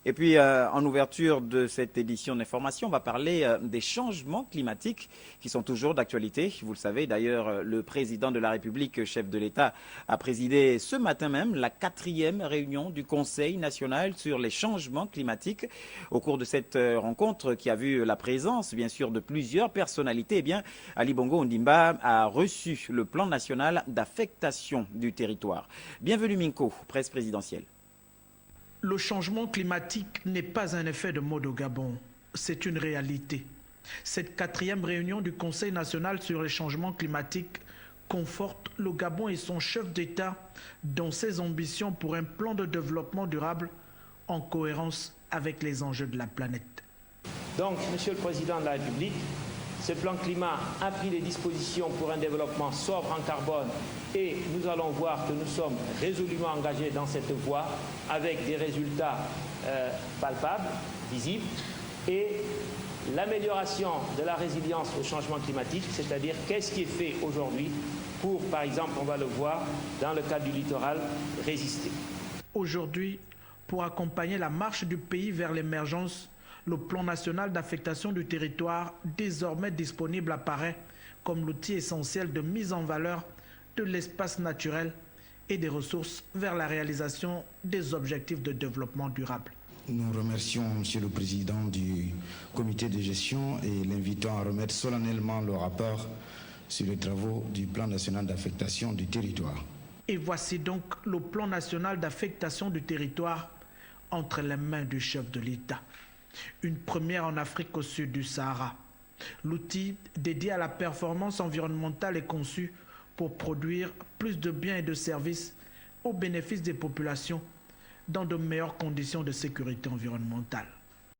Et puis, en ouverture de cette édition d'information, on va parler des changements climatiques qui sont toujours d'actualité. Vous le savez, d'ailleurs, le président de la République, chef de l'État, a présidé ce matin même la 4e réunion du Conseil national sur les changements climatiques. Au cours de cette rencontre qui a vu la présence, bien sûr, de plusieurs personnalités, eh bien, Ali Bongo Ondimba a reçu le plan national d'affectation du territoire. Bienvenue Minko, presse présidentielle. Le changement climatique n'est pas un effet de mode au Gabon, c'est une réalité. Cette 4e réunion du Conseil national sur les changements climatiques conforte le Gabon et son chef d'État dans ses ambitions pour un plan de développement durable en cohérence avec les enjeux de la planète. Donc, Monsieur le Président de la République, ce plan climat a pris les dispositions pour un développement sobre en carbone et nous allons voir que nous sommes résolument engagés dans cette voie avec des résultats palpables, visibles et l'amélioration de la résilience au changement climatique, c'est-à-dire qu'est-ce qui est fait aujourd'hui pour, par exemple, on va le voir, dans le cadre du littoral, résister. Aujourd'hui, pour accompagner la marche du pays vers l'émergence, le plan national d'affectation du territoire, désormais disponible, apparaît comme l'outil essentiel de mise en valeur de l'espace naturel et des ressources vers la réalisation des objectifs de développement durable. Nous remercions M. le Président du comité de gestion et l'invitons à remettre solennellement le rapport sur les travaux du plan national d'affectation du territoire. Et voici donc le plan national d'affectation du territoire entre les mains du chef de l'État. Une première en Afrique au sud du Sahara. L'outil dédié à la performance environnementale est conçu pour produire plus de biens et de services au bénéfice des populations dans de meilleures conditions de sécurité environnementale.